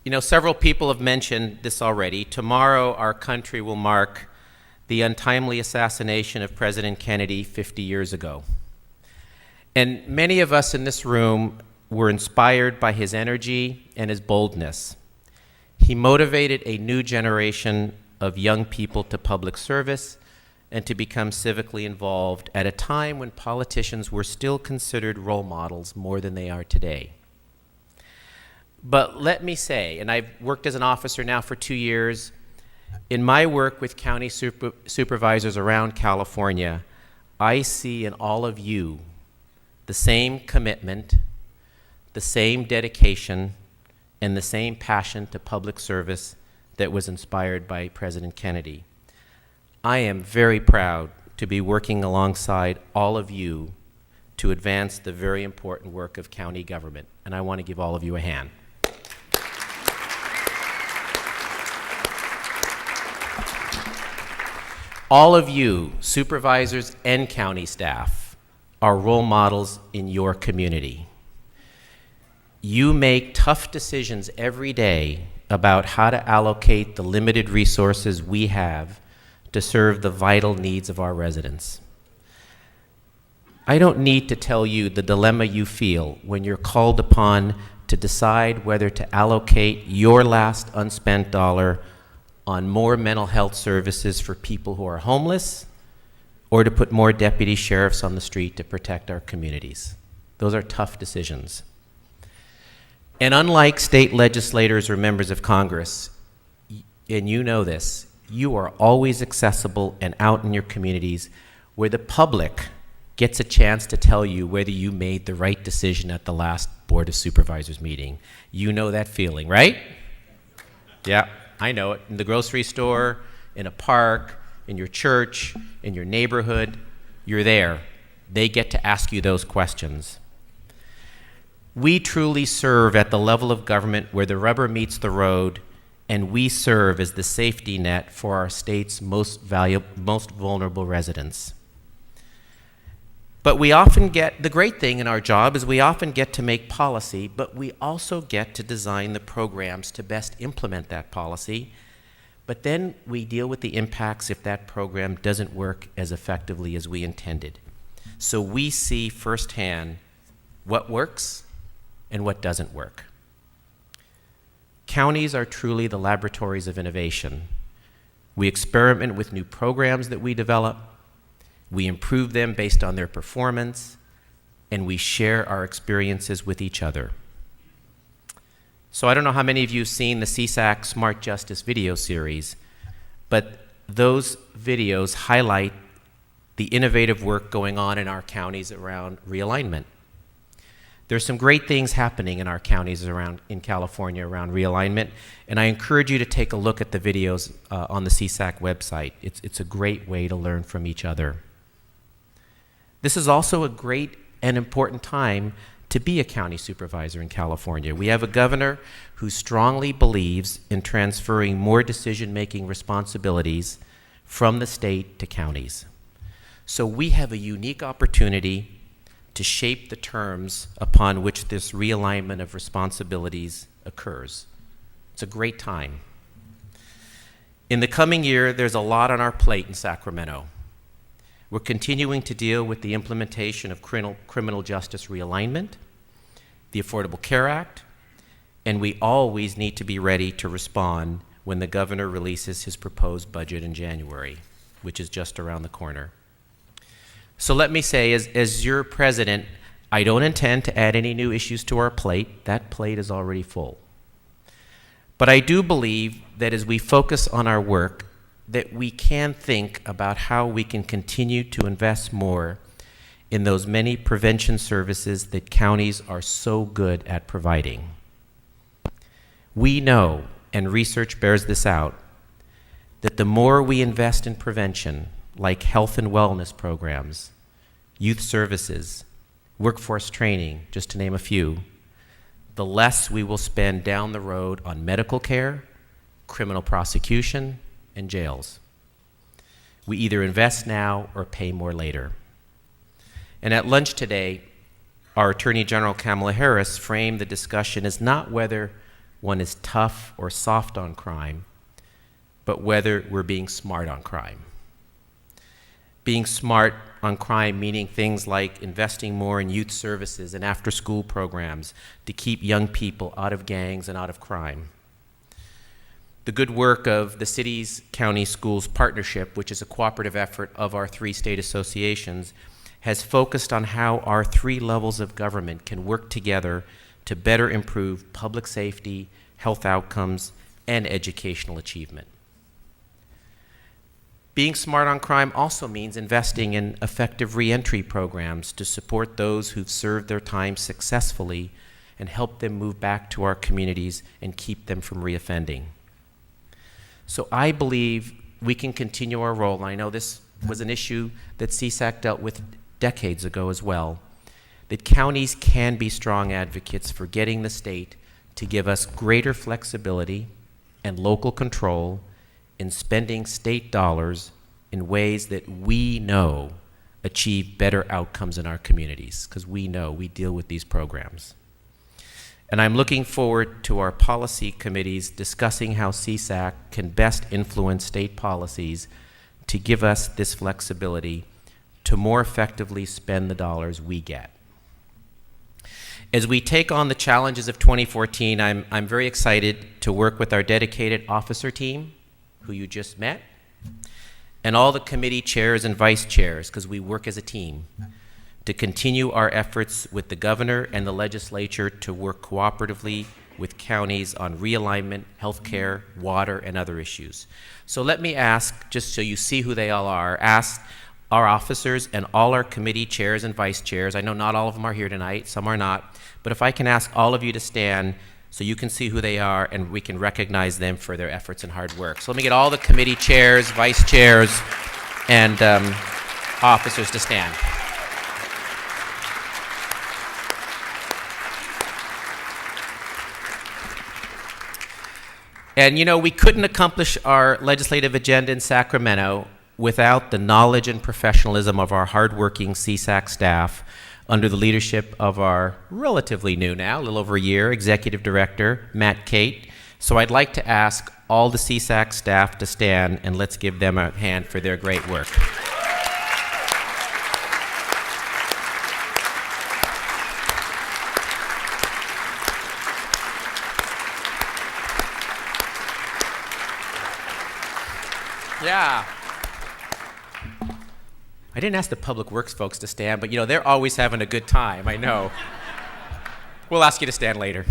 You know, several people have mentioned this already. Tomorrow, our country will mark the untimely assassination of President Kennedy 50 years ago. And many of us in this room were inspired by his energy and his boldness. He motivated a new generation of young people to public service and to become civically involved at a time when politicians were still considered role models more than they are today. But let me say, and I've worked as an officer now for 2 years, in my work with county supervisors around California, I see in all of you the same commitment, the same dedication, and the same passion to public service that was inspired by President Kennedy. I am very proud to be working alongside all of you to advance the very important work of county government, and I want to give all of you a hand. All of you, supervisors and county staff, are role models in your community. You make tough decisions every day about how to allocate the limited resources we have to serve the vital needs of our residents. I don't need to tell you the dilemma you feel when you're called upon to decide whether to allocate your last unspent dollar on more mental health services for people who are homeless, or to put more deputy sheriffs on the street to protect our communities. Those are tough decisions. And unlike state legislators or members of Congress, and you know this, you are always accessible and out in your communities where the public gets a chance to tell you whether you made the right decision at the last Board of Supervisors meeting. You know that feeling, right? Yeah. I know it, in the grocery store, in a park, in your church, in your neighborhood, you're there. They get to ask you those questions. We truly serve at the level of government where the rubber meets the road, and we serve as the safety net for our state's most vulnerable residents. But we often get, the great thing in our job is we often get to make policy, but we also get to design the programs to best implement that policy. But then we deal with the impacts if that program doesn't work as effectively as we intended. So we see firsthand what works and what doesn't work. Counties are truly the laboratories of innovation. We experiment with new programs that we develop. We improve them based on their performance, and we share our experiences with each other. So I don't know how many of you have seen the CSAC Smart Justice video series, but those videos highlight the innovative work going on in our counties around realignment. There's some great things happening in our counties in California around realignment, and I encourage you to take a look at the videos on the CSAC website. It's a great way to learn from each other. This is also a great and important time to be a county supervisor in California. We have a governor who strongly believes in transferring more decision-making responsibilities from the state to counties. So we have a unique opportunity to shape the terms upon which this realignment of responsibilities occurs. It's a great time. In the coming year, there's a lot on our plate in Sacramento. We're continuing to deal with the implementation of criminal justice realignment, the Affordable Care Act, and we always need to be ready to respond when the governor releases his proposed budget in January, which is just around the corner. So let me say, as your president, I don't intend to add any new issues to our plate. That plate is already full. But I do believe that as we focus on our work, that we can think about how we can continue to invest more in those many prevention services that counties are so good at providing. We know, and research bears this out, that the more we invest in prevention, like health and wellness programs, youth services, workforce training, just to name a few, the less we will spend down the road on medical care, criminal prosecution, and jails. We either invest now or pay more later. And at lunch today, our Attorney General Kamala Harris framed the discussion as not whether one is tough or soft on crime, but whether we're being smart on crime. Being smart on crime meaning things like investing more in youth services and after-school programs to keep young people out of gangs and out of crime. The good work of the Cities County Schools Partnership, which is a cooperative effort of our 3 state associations, has focused on how our 3 levels of government can work together to better improve public safety, health outcomes, and educational achievement. Being smart on crime also means investing in effective reentry programs to support those who've served their time successfully and help them move back to our communities and keep them from reoffending. So I believe we can continue our role, and I know this was an issue that CSAC dealt with decades ago as well, that counties can be strong advocates for getting the state to give us greater flexibility and local control in spending state dollars in ways that we know achieve better outcomes in our communities, because we know we deal with these programs. And I'm looking forward to our policy committees discussing how CSAC can best influence state policies to give us this flexibility to more effectively spend the dollars we get. As we take on the challenges of 2014, I'm very excited to work with our dedicated officer team, who you just met, and all the committee chairs and vice chairs, because we work as a team, to continue our efforts with the governor and the legislature to work cooperatively with counties on realignment, healthcare, water, and other issues. So let me ask, just so you see who they all are, ask our officers and all our committee chairs and vice chairs. I know not all of them are here tonight, some are not, but if I can ask all of you to stand so you can see who they are and we can recognize them for their efforts and hard work. So let me get all the committee chairs, vice chairs, and officers to stand. And you know, we couldn't accomplish our legislative agenda in Sacramento without the knowledge and professionalism of our hardworking CSAC staff under the leadership of our relatively new now, a little over a year, Executive Director, Matt Kate. So I'd like to ask all the CSAC staff to stand, and let's give them a hand for their great work. Yeah. I didn't ask the Public Works folks to stand, but you know, they're always having a good time, I know. We'll ask you to stand later.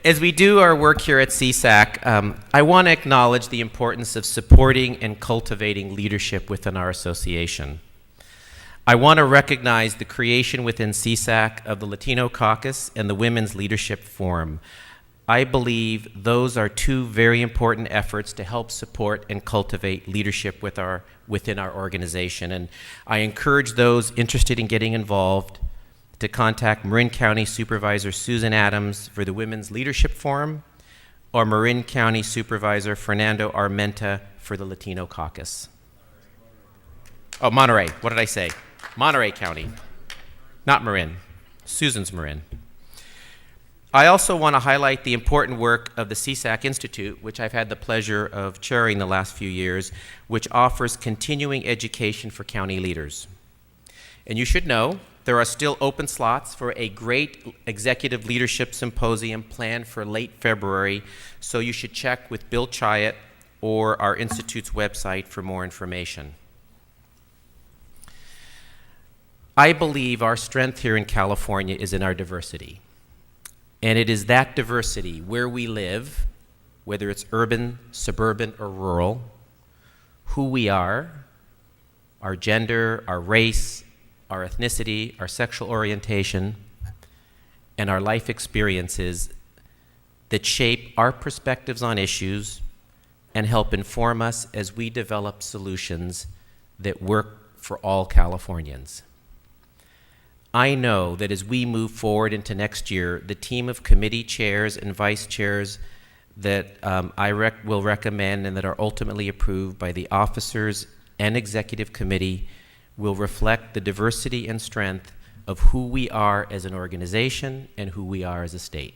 As we do our work here at CSAC, I want to acknowledge the importance of supporting and cultivating leadership within our association. I want to recognize the creation within CSAC of the Latino Caucus and the Women's Leadership Forum. I believe those are 2 very important efforts to help support and cultivate leadership within our organization. And I encourage those interested in getting involved to contact Marin County Supervisor Susan Adams for the Women's Leadership Forum, or Marin County Supervisor Fernando Armenta for the Latino Caucus. Oh, Monterey. What did I say? Monterey County. Not Marin. Susan's Marin. I also want to highlight the important work of the CSAC Institute, which I've had the pleasure of chairing the last few years, which offers continuing education for county leaders. And you should know there are still open slots for a great executive leadership symposium planned for late February, so you should check with Bill Chiat or our Institute's website for more information. I believe our strength here in California is in our diversity. And it is that diversity, where we live, whether it's urban, suburban, or rural, who we are, our gender, our race, our ethnicity, our sexual orientation, and our life experiences that shape our perspectives on issues and help inform us as we develop solutions that work for all Californians. I know that as we move forward into next year, the team of committee chairs and vice chairs that I will recommend and that are ultimately approved by the officers and executive committee will reflect the diversity and strength of who we are as an organization and who we are as a state.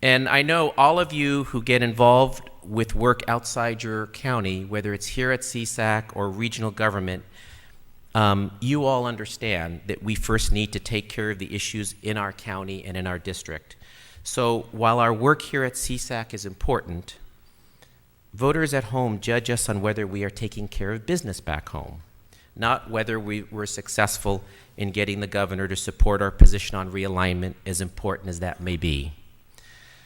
And I know all of you who get involved with work outside your county, whether it's here at CSAC or regional government, you all understand that we first need to take care of the issues in our county and in our district. So while our work here at CSAC is important, voters at home judge us on whether we are taking care of business back home, not whether we were successful in getting the governor to support our position on realignment, as important as that may be.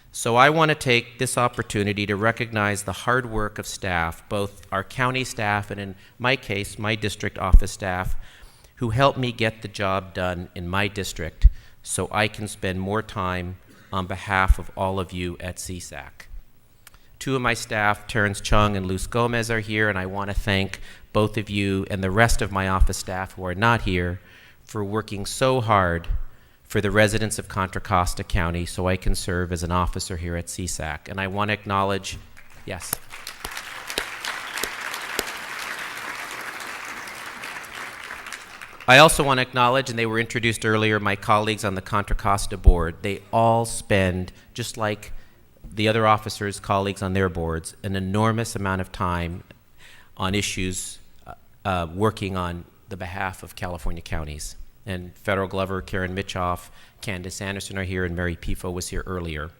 So I want to take this opportunity to recognize the hard work of staff, both our county staff and in my case, my district office staff, who helped me get the job done in my district so I can spend more time on behalf of all of you at CSAC. Two of my staff, Terrence Chung and Luz Gomez, are here, and I want to thank both of you and the rest of my office staff who are not here for working so hard for the residents of Contra Costa County so I can serve as an officer here at CSAC. And I want to acknowledge, yes. I also want to acknowledge, and they were introduced earlier, my colleagues on the Contra Costa board. They all spend, just like the other officers' colleagues on their boards, an enormous amount of time on issues working on the behalf of California counties. And Federal Glover, Karen Mitchoff, Candace Anderson are here, and Mary Pifo was here earlier.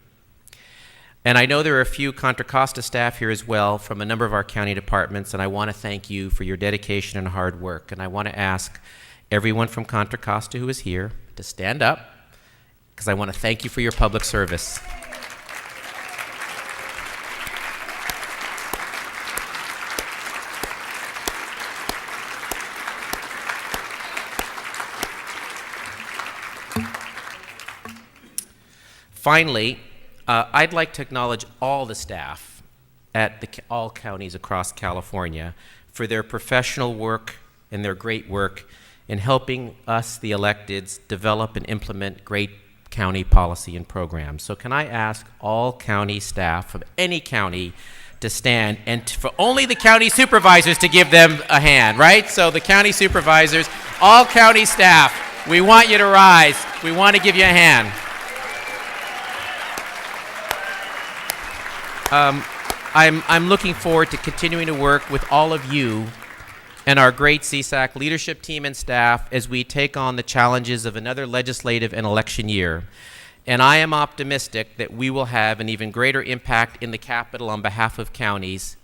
And I know there are a few Contra Costa staff here as well from a number of our county departments, and I want to thank you for your dedication and hard work. And I want to ask everyone from Contra Costa who is here to stand up, because I want to thank you for your public service. Finally, I'd like to acknowledge all the staff at all counties across California for their professional work and their great work in helping us, the electeds, develop and implement great county policy and programs. So can I ask all county staff of any county to stand, and for only the county supervisors to give them a hand, right? So the county supervisors, all county staff, we want you to rise. We want to give you a hand. I'm looking forward to continuing to work with all of you and our great CSAC leadership team and staff as we take on the challenges of another legislative and election year. And I am optimistic that we will have an even greater impact in the Capitol on behalf of counties.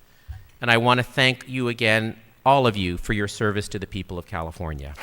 And I want to thank you again, all of you, for your service to the people of California.